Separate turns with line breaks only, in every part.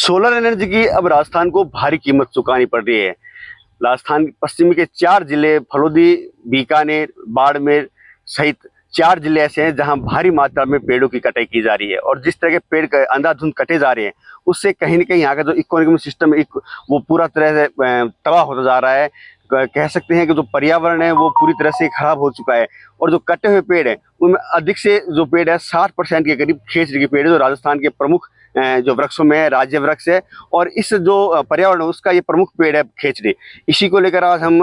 Solar energy की अब राजस्थान को भारी कीमत चुकानी पड़ रही है। राजस्थान पश्चिमी के 4 जिले फलोदी, बीकानेर, बाड़मेर सहित 4 जिले ऐसे हैं जहां भारी मात्रा में पेड़ों की कटाई की जा रही है। और जिस तरह के पेड़ अंधाधुंध कटे जा रहे हैं, उससे कहीं ना कहीं यहाँ का जो इकोनॉमिक सिस्टम वो पूरा तरह से तबाह होता जा रहा है। कह सकते हैं कि जो पर्यावरण है वो पूरी तरह से खराब हो चुका है। और जो कटे हुए पेड़ हैं उनमें अधिक से जो पेड़ है 60% के करीब खेजड़ी के पेड़ है, जो राजस्थान के प्रमुख जो वृक्षों में राज्य वृक्ष है। और इस जो पर्यावरण है उसका ये प्रमुख पेड़ है खेजड़ी। इसी को लेकर आज हम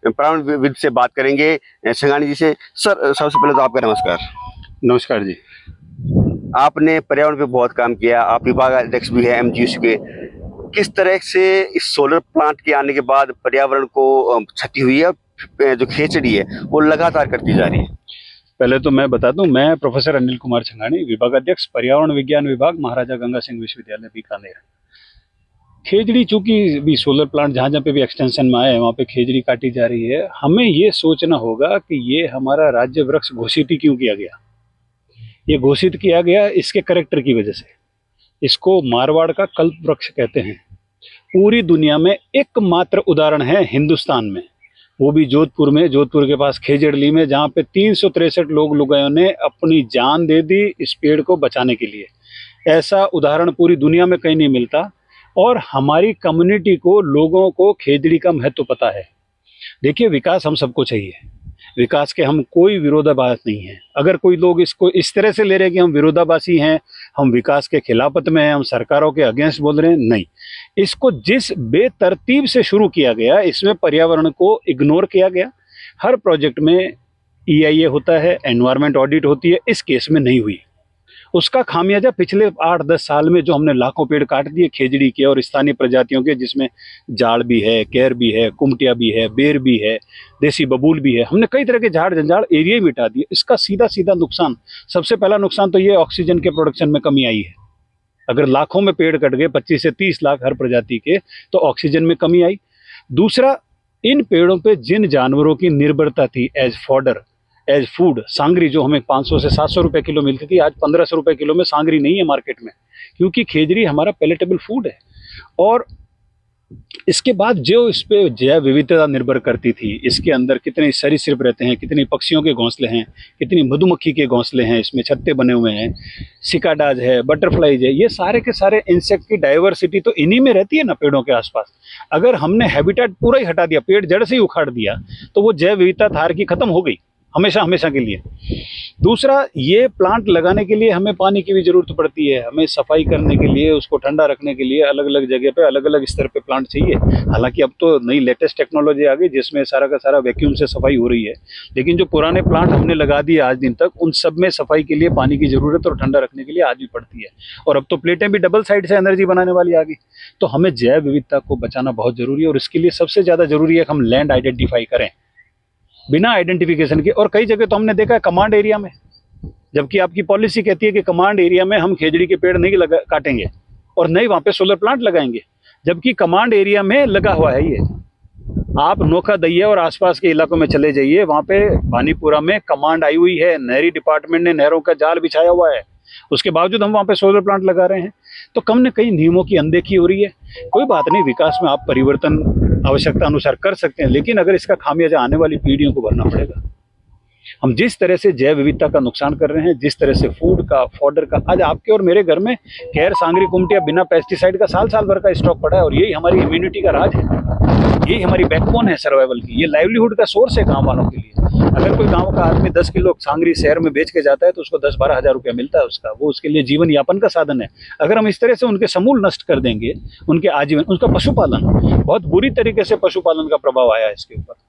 पर्यावरणविद से बात करेंगे, संघानी जी से। सर, सबसे पहले तो आपका नमस्कार।
नमस्कार जी।
आपने पर्यावरण पे बहुत काम किया, आप विभाग अध्यक्ष भी है एमजीयूसी के। किस तरह से इस सोलर प्लांट के आने के बाद पर्यावरण को क्षति हुई है, जो खेचड़ी है वो लगातार करती जा रही है?
पहले तो मैं बता दूं, मैं प्रोफेसर अनिल कुमार छंगानी, विभाग अध्यक्ष पर्यावरण विज्ञान विभाग, महाराजा गंगा सिंह विश्वविद्यालय बीकानेर। खेजड़ी चूंकि भी सोलर प्लांट जहाँ जहाँ पे भी एक्सटेंशन में आए हैं वहाँ पे खेजड़ी काटी जा रही है। हमें ये सोचना होगा कि ये हमारा राज्य वृक्ष घोषित ही क्यों किया गया। ये घोषित किया गया इसके कैरेक्टर की वजह से। इसको मारवाड़ का कल्प वृक्ष कहते हैं। पूरी दुनिया में एकमात्र उदाहरण है हिंदुस्तान में, वो भी जोधपुर में, जोधपुर के पास खेजड़ली में, जहाँ पे 363 लोग लुगायों ने अपनी जान दे दी इस पेड़ को बचाने के लिए। ऐसा उदाहरण पूरी दुनिया में कहीं नहीं मिलता। और हमारी कम्युनिटी को, लोगों को खेजड़ी का महत्व पता है। देखिए, विकास हम सबको चाहिए, विकास के हम कोई विरोधाभास नहीं है। अगर कोई लोग इसको इस तरह से ले रहे हैं कि हम विरोधाभासी हैं, हम विकास के खिलाफत में हैं, हम सरकारों के अगेंस्ट बोल रहे हैं, नहीं। इसको जिस बेतरतीब से शुरू किया गया, इसमें पर्यावरण को इग्नोर किया गया। हर प्रोजेक्ट में EIA होता है, एनवायरमेंट ऑडिट होती है, इस केस में नहीं हुई। उसका खामियाजा पिछले 8-10 साल में जो हमने लाखों पेड़ काट दिए खेजड़ी के और स्थानीय प्रजातियों के, जिसमें जाड़ भी है, केर भी है, कुमटिया भी है, बेर भी है, देसी बबूल भी है। हमने कई तरह के झाड़ जंजाड़ एरिया ही मिटा दिए। इसका सीधा सीधा नुकसान, सबसे पहला नुकसान तो ये ऑक्सीजन के प्रोडक्शन में कमी आई है। अगर लाखों में पेड़ कट गए, 25 से 30 लाख हर प्रजाति के, तो ऑक्सीजन में कमी आई। दूसरा, इन पेड़ों पे जिन जानवरों की निर्भरता थी एज फॉडर, एज फूड, सांगरी जो हमें 500 से 700 रुपए किलो मिलती थी, आज 1500 रुपए किलो में सांगरी नहीं है मार्केट में, क्योंकि खेजड़ी हमारा पैलेटेबल फूड है। और इसके बाद जो इस पे जैव विविधता निर्भर करती थी, इसके अंदर कितने सरीसृप रहते हैं, कितनी पक्षियों के घोंसले हैं, कितनी मधुमक्खी के घोंसले हैं, इसमें छत्ते बने हुए हैं, सिकाडाज है, बटरफ्लाईज है, ये सारे के सारे इंसेक्ट की डाइवर्सिटी तो इन्हीं में रहती है ना, पेड़ों के आसपास। अगर हमने हैबिटेट पूरा ही हटा दिया, पेड़ जड़ से ही उखाड़ दिया, तो वो जैव विविधता धार की खत्म हो गई हमेशा हमेशा के लिए। दूसरा, ये प्लांट लगाने के लिए हमें पानी की भी जरूरत पड़ती है, हमें सफाई करने के लिए, उसको ठंडा रखने के लिए अलग अलग जगह पे अलग अलग स्तर पे प्लांट चाहिए। हालांकि अब तो नई लेटेस्ट टेक्नोलॉजी आ गई जिसमें सारा का सारा वैक्यूम से सफाई हो रही है, लेकिन जो पुराने प्लांट हमने लगा दिए आज दिन तक, उन सब में सफाई के लिए पानी की जरूरत और ठंडा रखने के लिए आज भी पड़ती है। और अब तो प्लेटें भी डबल साइड से एनर्जी बनाने वाली आ गई। तो हमें जैव विविधता को बचाना बहुत जरूरी है, और इसके लिए सबसे ज्यादा जरूरी है कि हम लैंड आइडेंटिफाई करें बिना आइडेंटिफिकेशन के। और कई जगह तो हमने देखा है कमांड एरिया में, जबकि आपकी पॉलिसी कहती है कि कमांड एरिया में हम खेजड़ी के पेड़ नहीं काटेंगे और नहीं वहां पे सोलर प्लांट लगाएंगे, जबकि कमांड एरिया में लगा हुआ है ये। आप नोखा दहिया और आसपास के इलाकों में चले जाइए, वहां पे भानीपुरा में कमांड आई हुई है, नहरी डिपार्टमेंट ने नहरों का जाल बिछाया हुआ है, उसके बावजूद हम वहां पे सोलर प्लांट लगा रहे हैं। तो कम न कहीं नियमों की अनदेखी हो रही है। कोई बात नहीं, विकास में आप परिवर्तन आवश्यकता अनुसार कर सकते हैं, लेकिन अगर इसका खामियाजा आने वाली पीढ़ियों को भरना पड़ेगा। हम जिस तरह से जैव विविधता का नुकसान कर रहे हैं, जिस तरह से फूड का, फॉडर का, आज आपके और मेरे घर में केर, सांगरी, कुमटिया बिना पेस्टिसाइड का साल साल भर का स्टॉक पड़ा है। और यही हमारी इम्यूनिटी का राज है, यही हमारी बैकबोन है सर्वाइवल की, ये लाइवलीहुड का सोर्स है गाँव वालों के लिए। अगर कोई गांव का आदमी 10 किलो सांगरी शहर में बेच के जाता है तो उसको 10-12 हज़ार रुपया मिलता है उसका, वो उसके लिए जीवन यापन का साधन है। अगर हम इस तरह से उनके समूल नष्ट कर देंगे, उनके आजीवन, उनका पशुपालन, बहुत बुरी तरीके से पशुपालन का प्रभाव आया है इसके ऊपर।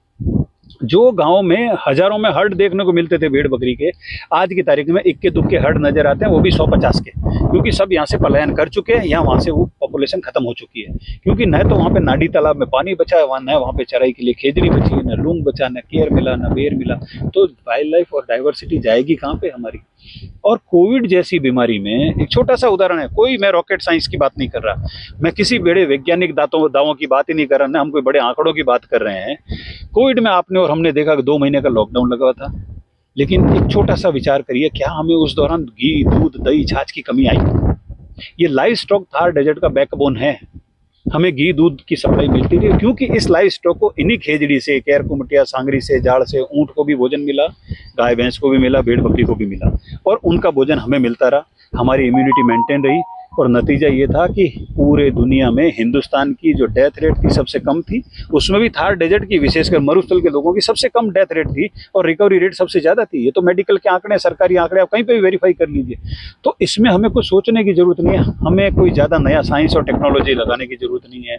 जो गांव में हजारों में हर्ड देखने को मिलते थे भेड़ बकरी के, आज की तारीख में इक्के दुक्के हर्ड नजर आते हैं, वो भी 150 के, क्योंकि सब यहाँ से पलायन कर चुके हैं, यहाँ वहाँ से वो पॉपुलेशन खत्म हो चुकी है। क्योंकि न तो वहाँ पे नाडी तालाब में पानी बचा है, न वहाँ पे चराई के लिए खेजड़ी बची है, न लूंग बचा, न केयर मिला, न बेर मिला, तो वाइल्ड लाइफ और डाइवर्सिटी जाएगी कहाँ पे हमारी। और कोविड जैसी बीमारी में एक छोटा सा उदाहरण है, कोई मैं रॉकेट साइंस की बात नहीं कर रहा, मैं किसी बड़े वैज्ञानिक दावों की बात ही नहीं कर रहा, ना हम कोई बड़े आंकड़ों की बात कर रहे हैं। कोविड में आपने और हमने देखा कि 2 महीने का लॉकडाउन लगा हुआ था, लेकिन एक छोटा सा विचार करिए, क्या हमें उस दौरान घी, दूध, दही, छाछ की कमी आई? ये लाइव स्टॉक थार डेजर्ट का बैकबोन है। हमें घी दूध की सप्लाई मिलती थी क्योंकि इस लाइव स्टॉक को इन्हीं खेजड़ी से, केर कुमटिया, सांगरी से, जाड़ से ऊंट को भी भोजन मिला, गाय भैंस को भी मिला, भेड़ बकरी को भी मिला, और उनका भोजन हमें मिलता रहा। हमारी इम्यूनिटी मेंटेन रही और नतीजा ये था कि पूरे दुनिया में हिंदुस्तान की जो डेथ रेट थी सबसे कम थी, उसमें भी थार डेजर्ट की, विशेषकर मरुस्थल के लोगों की सबसे कम डेथ रेट थी और रिकवरी रेट सबसे ज़्यादा थी। ये तो मेडिकल के आंकड़े, सरकारी आंकड़े, आप कहीं पे भी वेरीफाई कर लीजिए। तो इसमें हमें कुछ सोचने की जरूरत नहीं है, हमें कोई ज़्यादा नया साइंस और टेक्नोलॉजी लगाने की जरूरत नहीं है।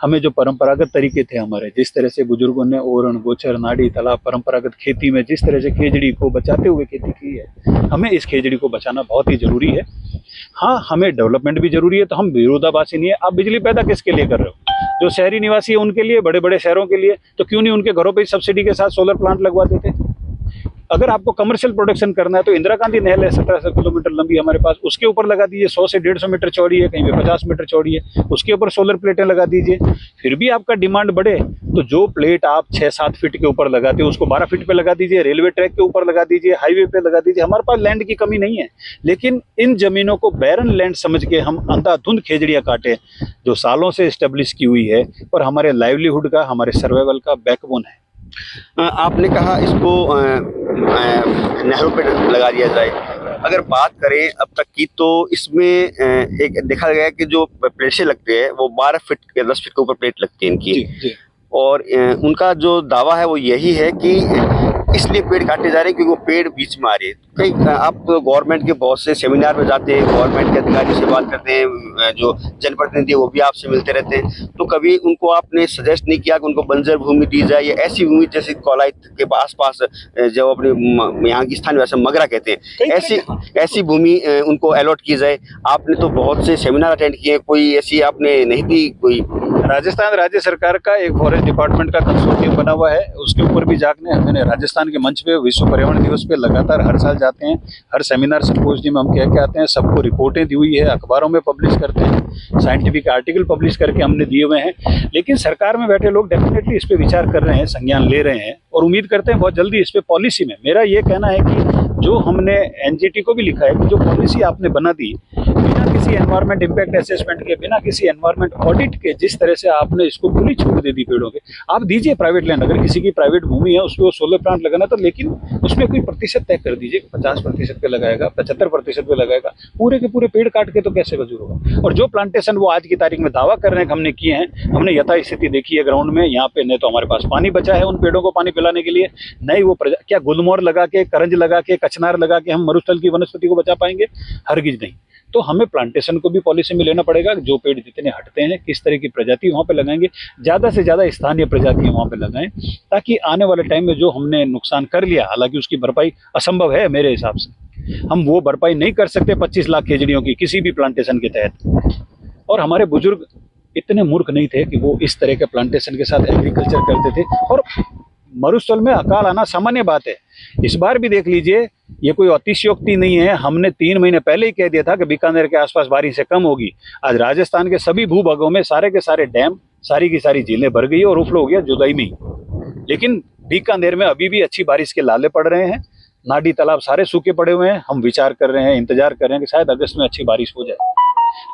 हमें जो परंपरागत तरीके थे हमारे, जिस तरह से बुजुर्गों ने ओरण, गोचर, नाड़ी, तालाब, परंपरागत खेती में जिस तरह से खेजड़ी को बचाते हुए खेती की है, हमें इस खेजड़ी को बचाना बहुत ही जरूरी है। हाँ, हमें डेवलपमेंट भी जरूरी है, तो हम विरोधाभासी नहीं है। आप बिजली पैदा किसके लिए कर रहे हो? जो शहरी निवासी है उनके लिए, बड़े बड़े शहरों के लिए, तो क्यों नहीं उनके घरों पे सब्सिडी के साथ सोलर प्लांट लगवा देते? अगर आपको कमर्शियल प्रोडक्शन करना है तो इंदिरा गांधी नहर है 17 किलोमीटर लंबी हमारे पास, उसके ऊपर लगा दीजिए। 100 से 150 मीटर चौड़ी है, कहीं पे 50 मीटर चौड़ी है, उसके ऊपर सोलर प्लेटें लगा दीजिए। फिर भी आपका डिमांड बढ़े तो जो प्लेट आप 6-7 फीट के ऊपर लगाते हो उसको 12 फीट पे लगा दीजिए, रेलवे ट्रैक के ऊपर लगा दीजिए, हाईवे पे लगा दीजिए। हमारे पास लैंड की कमी नहीं है, लेकिन इन जमीनों को बैरन लैंड समझ के हम अंधाधुंध खेजड़ियाँ काटे, जो सालों से एस्टेब्लिश की हुई है और हमारे लाइवलीहुड का, हमारे सर्वाइवल का बैकबोन है।
आपने कहा इसको नहरों पे लगा दिया जाए। अगर बात करें अब तक की तो इसमें एक देखा गया कि जो प्लेटें लगते हैं वो 12 फीट या 10 फीट के ऊपर प्लेट लगती है इनकी।
जी।
और उनका जो दावा है वो यही है कि इसलिए पेड़ काटे जा रहे हैं क्योंकि वो पेड़ बीच में आ रहे हैं। कई आप गवर्नमेंट के बहुत से सेमिनार में जाते हैं, गवर्नमेंट के अधिकारी से बात करते हैं, जो जनप्रतिनिधि है वो भी आपसे मिलते रहते हैं, तो कभी उनको आपने सजेस्ट नहीं किया कि उनको बंजर भूमि दी जाए या ऐसी भूमि जैसे कोलाइत के आसपास जो अपने यहाँ की स्थानीय भाषा में मगरा कहते हैं, ऐसी भूमि उनको अलॉट की जाए? आपने तो बहुत से सेमिनार अटेंड किए, कोई ऐसी आपने नहीं दी? कोई
राजस्थान राज्य सरकार का एक फॉरेस्ट डिपार्टमेंट का कंसोर्टियम बना हुआ है, उसके ऊपर भी जाकर मैंने राजस्थान के मंच पे विश्व पर्यावरण दिवस पे लगातार हर साल जाते हैं, हर सेमिनार सिम्पोजियम हम कह के आते हैं, सबको रिपोर्टें दी हुई है, अखबारों में पब्लिश करते हैं, साइंटिफिक आर्टिकल पब्लिश करके हमने दिए हुए हैं। लेकिन सरकार में बैठे लोग डेफिनेटली इस पे विचार कर रहे हैं, संज्ञान ले रहे हैं और उम्मीद करते हैं बहुत जल्दी इस पे पॉलिसी में। मेरा ये कहना है कि जो हमने एनजीटी को भी लिखा है कि जो पॉलिसी आपने बना दी बिना किसी एनवायरमेंट इम्पैक्ट असेसमेंट के, बिना किसी एनवायरमेंट ऑडिट के, जिस तरह से आपने इसको खुली छूट दे दी पेड़ों के, आप दीजिए प्राइवेट लैंड, अगर किसी की प्राइवेट भूमि है उस पर सोलर प्लांट लगाना, तो लेकिन उसमें कोई प्रतिशत तय कर दीजिए, 50% पे लगाएगा, 75% पे लगाएगा, पूरे के पूरे पेड़ काट के तो कैसे मंजूर होगा? और जो प्लांटेशन वो आज की तारीख में दावा कर रहे हैं कि हमने किए हैं, हमने यथा स्थिति देखी है ग्राउंड में। यहाँ पे न तो हमारे पास पानी बचा है उन पेड़ों को पानी पिलाने के लिए, नहीं वो क्या गुलमोहर लगा के, करंज लगा के, कचनार लगा के हम मरुस्थल की वनस्पति को बचा पाएंगे? हरगिज नहीं। तो हमें प्लांटेशन को भी पॉलिसी में लेना पड़ेगा, जो पेड़ जितने हटते हैं किस तरह की प्रजाति वहाँ पे लगाएंगे, ज़्यादा से ज़्यादा स्थानीय प्रजातियाँ वहाँ पे लगाएं, ताकि आने वाले टाइम में जो हमने नुकसान कर लिया, हालांकि उसकी भरपाई असंभव है मेरे हिसाब से, हम वो भरपाई नहीं कर सकते 25 लाख खेजड़ियों की किसी भी प्लांटेशन के तहत। और हमारे बुजुर्ग इतने मूर्ख नहीं थे कि वो इस तरह के प्लांटेशन के साथ एग्रीकल्चर करते थे। और मरुस्थल में अकाल आना सामान्य बात है, इस बार भी देख लीजिए, ये कोई अतिशयोक्ति नहीं है। हमने 3 महीने पहले ही कह दिया था कि बीकानेर के आसपास बारिश से कम होगी। आज राजस्थान के सभी भूभागों में सारे के सारे डैम, सारी की सारी झीलें भर गई और ओवरफ्लो हो गया जुलाई में ही। लेकिन बीकानेर में अभी भी अच्छी बारिश के लाले पड़ रहे हैं, नाडी तालाब सारे सूखे पड़े हुए हैं। हम विचार कर रहे हैं, इंतजार कर रहे हैं कि शायद अगस्त में अच्छी बारिश हो जाए।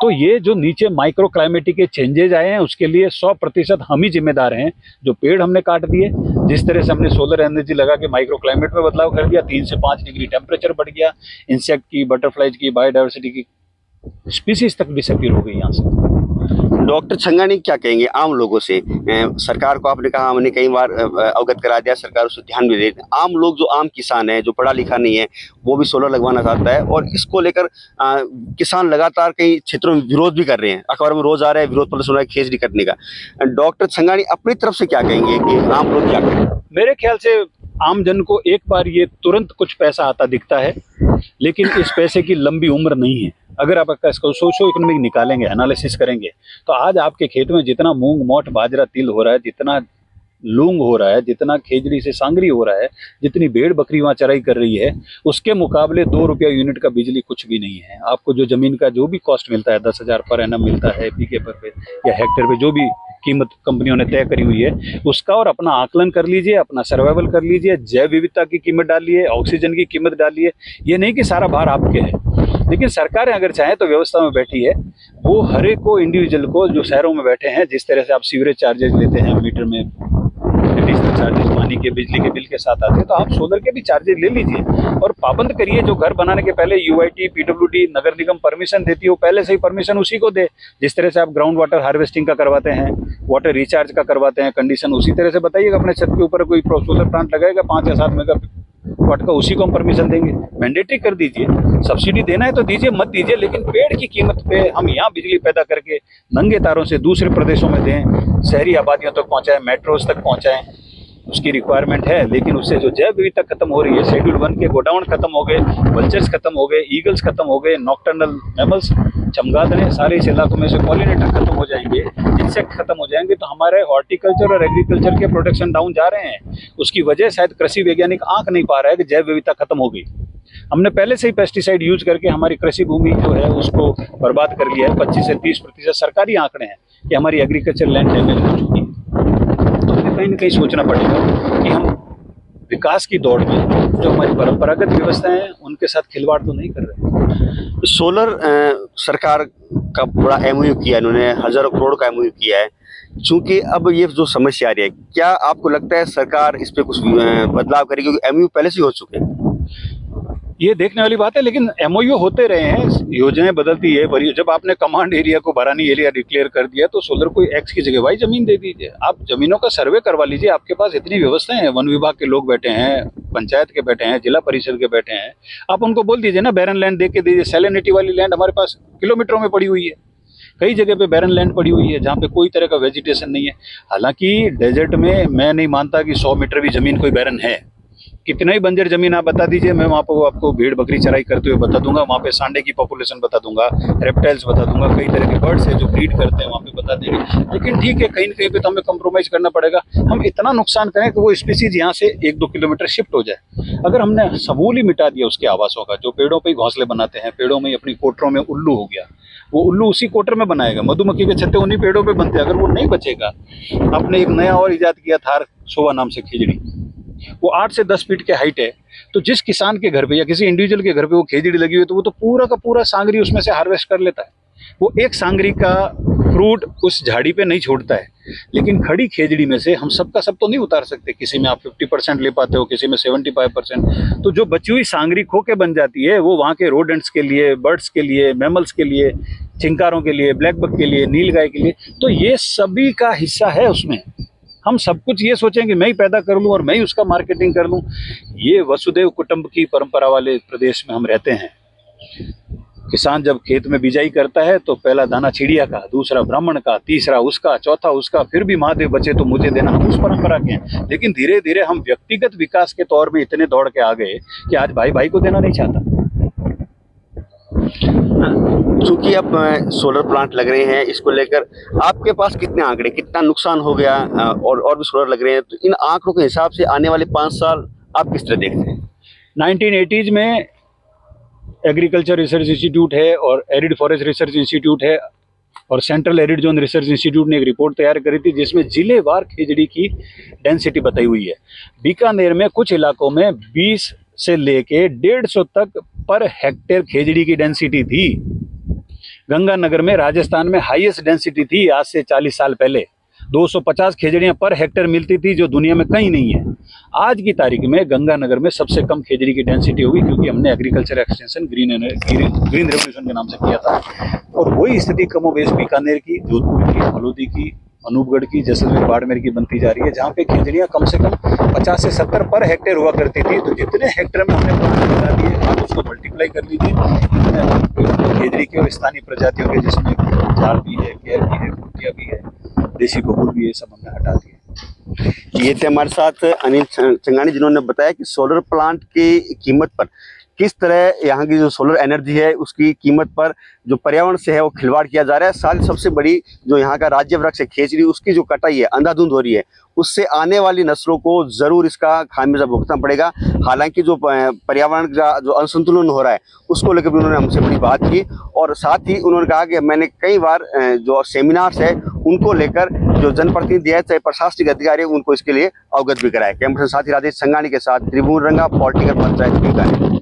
तो ये जो नीचे माइक्रो क्लाइमेटिक के चेंजेज आए हैं उसके लिए 100% हम ही जिम्मेदार हैं। जो पेड़ हमने काट दिए, जिस तरह से हमने सोलर एनर्जी लगा के माइक्रो क्लाइमेट में बदलाव कर दिया, 3 से 5 डिग्री टेम्परेचर बढ़ गया, इंसेक्ट की, बटरफ्लाइज की, बायोडाइवर्सिटी की स्पीसीज तक डिसअपीयर हो गई यहाँ से।
डॉक्टर छंगानी क्या कहेंगे आम लोगों से? सरकार को आपने कहा, हमने कई बार अवगत करा दिया, सरकार उस पर ध्यान भी दे रही है। आम लोग जो आम किसान है, जो पढ़ा लिखा नहीं है, वो भी सोलर लगवाना चाहता है और इसको लेकर किसान लगातार कई क्षेत्रों में विरोध भी कर रहे हैं। अखबार में रोज आ रहा है विरोध प्रदर्शन हो रहा है खेजड़ी कटने का। डॉक्टर छंगानी अपनी तरफ से क्या कहेंगे कि आम लोग क्या करें?
मेरे ख्याल से आम जन को एक बार ये तुरंत कुछ पैसा आता दिखता है, लेकिन इस पैसे की लंबी उम्र नहीं है। अगर आप इसको सोशो इकोनॉमिक निकालेंगे, एनालिसिस करेंगे, तो आज आपके खेत में जितना मूंग, मोठ, बाजरा, तिल हो रहा है, जितना लूंग हो रहा है, जितना खेजड़ी से सांगरी हो रहा है, जितनी भेड़ बकरी वहाँ चराई कर रही है, उसके मुकाबले 2 रुपया यूनिट का बिजली कुछ भी नहीं है। आपको जो जमीन का जो भी कॉस्ट मिलता है, 10,000 पर एनम मिलता है बीघे पर या हेक्टेयर पे, जो भी कीमत कंपनियों ने तय करी हुई है उसका, और अपना आकलन कर लीजिए, अपना सर्वाइवल कर लीजिए, जैव विविधता की कीमत डालिए, ऑक्सीजन की कीमत डालिए। ये नहीं कि सारा भार आपके है। लेकिन सरकारें अगर चाहें तो व्यवस्था में बैठी है, वो हर एक को इंडिविजुअल को जो शहरों में बैठे हैं, जिस तरह से आप सीवरेज चार्जेस लेते हैं मीटर में, एडिशनल चार्जेस पानी के बिजली के बिल के साथ आते हैं, तो आप सोलर के भी चार्जेस ले लीजिए और पाबंद करिए। जो घर बनाने के पहले यूआईटी, पीडब्ल्यूडी, नगर निगम परमिशन देती है, वो पहले से ही परमिशन उसी को दे। जिस तरह से आप ग्राउंड वाटर हार्वेस्टिंग का करवाते हैं, वाटर रिचार्ज का करवाते हैं, कंडीशन उसी तरह से बताइएगा। अपने छत के ऊपर कोई सोलर प्लांट लगाएगा 5 या 7 मेगावाट का, उसी को हम परमिशन देंगे। मैंडेटरी कर दीजिए। सब्सिडी देना है तो दीजिए, मत दीजिए, लेकिन पेड़ की कीमत पे हम यहाँ बिजली पैदा करके नंगे तारों से दूसरे प्रदेशों में दें, शहरी आबादियों तक पहुँचाएं, मेट्रोज तक पहुँचाएं, उसकी रिक्वायरमेंट है। लेकिन उससे जो जैव विविधता खत्म हो रही है, शेड्यूल 1 के गोडाउन खत्म हो गए, वल्चर्स खत्म हो गए, ईगल्स खत्म हो गए, नॉक्टर्नल मैमल्स, चमगादड़ें, सारे इस इलाकों में से पॉलिनेटर खत्म हो जाएंगे, इंसेक्ट खत्म हो जाएंगे, तो हमारे हॉर्टिकल्चर और एग्रीकल्चर के प्रोडक्शन डाउन जा रहे हैं। उसकी वजह शायद कृषि वैज्ञानिक आंक नहीं पा रहा है कि जैव विविधता खत्म हो गई। हमने पहले से ही पेस्टिसाइड यूज करके हमारी कृषि भूमि जो है उसको बर्बाद कर लिया है। 25 से 30% सरकारी आंकड़े हैं कि हमारी एग्रीकल्चर लैंड डैमेज हो चुकी है। तो हमें कहीं ना कहीं सोचना पड़ेगा कि हम विकास की दौड़ में जो हमारी परंपरागत व्यवस्थाएं हैं उनके साथ खिलवाड़ तो नहीं कर रहे।
सोलर सरकार का बड़ा एमओयू किया, इन्होंने हजारों करोड़ का एमओयू किया है। चूंकि अब ये जो समस्या आ रही है, क्या आपको लगता है सरकार इस पे कुछ बदलाव करेगी? क्योंकि एमओयू पहले से हो चुके हैं।
ये देखने वाली बात है, लेकिन एमओयू होते रहे हैं, योजनाएं बदलती है। जब आपने कमांड एरिया को बरानी एरिया डिक्लेयर कर दिया तो सोलर को एक्स की जगह वाई जमीन दे दीजिए। आप जमीनों का सर्वे करवा लीजिए, आपके पास इतनी व्यवस्थाएं हैं, वन विभाग के लोग बैठे हैं, पंचायत के बैठे हैं, जिला परिषद के बैठे हैं। आप उनको बोल दीजिए ना, बैरन लैंड दे के दीजिए। सैलिनिटी वाली लैंड हमारे पास किलोमीटरों में पड़ी हुई है, कई जगह पे बैरन लैंड पड़ी हुई है जहाँ पे कोई तरह का वेजिटेशन नहीं है। हालांकि डेजर्ट में मैं नहीं मानता कि 100 मीटर भी जमीन कोई बैरन है। कितना ही बंजर जमीन आप बता दीजिए, मैं वहाँ पर आपको भेड़ बकरी चराई करते हुए बता दूंगा, वहाँ पे सांडे की पॉपुलेशन बता दूंगा, रेप्टाइल्स बता दूंगा, कई तरह के बर्ड्स हैं जो ब्रीड करते हैं वहाँ पे बता देंगे। लेकिन ठीक है, कहीं ना कहीं पे तो हमें कम्प्रोमाइज करना पड़ेगा। हम इतना नुकसान करें कि वो स्पीसीज यहाँ से 1-2 किलोमीटर शिफ्ट हो जाए। अगर हमने समूल ही मिटा दिया उसके आवासों का, जो पेड़ों पर ही घोंसले बनाते हैं, पेड़ों में अपनी कोटरों में उल्लू हो गया, वो उल्लू उसी कोटर में बनाएगा, मधुमक्खी के छत्ते उन्हीं पेड़ों पे बनते हैं। अगर वो नहीं बचेगा, आपने एक नया और इजाद किया थार सोवा नाम से खेजड़ी, वो 8 से 10 फीट के हाइट है। तो जिस किसान के घर पे या किसी इंडिविजुअल के घर पे वो खेजड़ी लगी हुई है, तो वो तो पूरा का पूरा सांगरी उसमें से हार्वेस्ट कर लेता है। वो एक सांगरी का फ्रूट उस झाड़ी पे नहीं छोड़ता है। लेकिन खड़ी खेजड़ी में से हम सबका सब तो नहीं उतार सकते। किसी में आप 50% ले पाते हो, किसी में 75%। तो जो बची हुई सांगरी खोके बन जाती है, वो वहाँ के रोडेंट्स के लिए, बर्ड्स के लिए, मैमल्स के लिए, चिंकारों के लिए, ब्लैक बक के लिए, नीलगाय के लिए, तो ये सभी का हिस्सा है उसमें। हम सब कुछ ये सोचें कि मैं ही पैदा कर लूं और मैं ही उसका मार्केटिंग कर लूं। ये वसुदेव कुटुंब की परंपरा वाले प्रदेश में हम रहते हैं। किसान जब खेत में बिजाई करता है तो पहला दाना चिड़िया का, दूसरा ब्राह्मण का, तीसरा उसका, चौथा उसका, फिर भी महादेव बचे तो मुझे देना। हम उस परंपरा के हैं। लेकिन धीरे धीरे हम व्यक्तिगत विकास के तौर में इतने दौड़ के आ गए कि आज भाई भाई को देना नहीं चाहता।
चूंकि अब सोलर प्लांट लग रहे हैं, इसको लेकर आपके पास कितने आंकड़े, कितना नुकसान हो गया और भी सोलर लग रहे हैं, तो इन आंकड़ों के हिसाब से आने वाले 5 साल आप किस तरह देखते हैं?
1980s में एग्रीकल्चर रिसर्च इंस्टीट्यूट है और एरिड फॉरेस्ट रिसर्च इंस्टीट्यूट है और central arid zone research institute ने एक रिपोर्ट तैयार करी थी जिसमें जिलेवार खेजड़ी की डेंसिटी बताई हुई है। बीकानेर में कुछ इलाकों में 20 से लेके 150 तक पर हेक्टेयर खेजड़ी की डेंसिटी थी। गंगानगर में राजस्थान में हाईएस्ट डेंसिटी थी आज से 40 साल पहले। 250 खेजड़ियां पर हेक्टेयर मिलती थी, जो दुनिया में कहीं नहीं है। आज की तारीख में गंगानगर में सबसे कम खेजड़ी की डेंसिटी होगी, क्योंकि हमने एग्रीकल्चर एक्सटेंशन ग्रीन रेवोल्यूशन के नाम से किया था। और वही स्थिति कमोबेश बीकानेर की, जोधपुर की, फलोदी की, अनूपगढ़ की, जैसलमेर, बाड़मेर की बनती जा रही है, जहाँ पे खेजड़ियाँ कम से कम 50 से 70 पर हेक्टेयर हुआ करती थी। तो जितने हेक्टेयर में हमने प्लांट लगा दिए, आप उसको मल्टीप्लाई कर लीजिए। खेजड़ी की और स्थानीय प्रजातियों के, जिसमें झाड़ भी है, केर भी है, कुटिया भी है, देसी बबूल भी है, सब हमने हटा दिए।
ये थे हमारे साथ अनिल चंगानी, जिन्होंने बताया कि सोलर प्लांट की कीमत पर किस तरह यहाँ की जो सोलर एनर्जी है उसकी कीमत पर जो पर्यावरण से है वो खिलवाड़ किया जा रहा है। साथ ही सबसे बड़ी जो यहाँ का राज्य वृक्ष है खेजड़ी, उसकी जो कटाई है अंधाधुंध हो रही है, उससे आने वाली नस्लों को जरूर इसका खामियाजा भुगतना पड़ेगा। हालांकि जो पर्यावरण का जो असंतुलन हो रहा है उसको लेकर भी उन्होंने हमसे बड़ी बात की और साथ ही उन्होंने कहा कि मैंने कई बार जो सेमिनार्स है उनको लेकर जो जनप्रतिनिधि है, चाहे प्रशासनिक अधिकारी है, उनको इसके लिए अवगत भी कराया। कैंपस साथी राजेश संगानी के साथ त्रिभुवन रंगा, पॉलिटिकल पंचायत बीकानेर।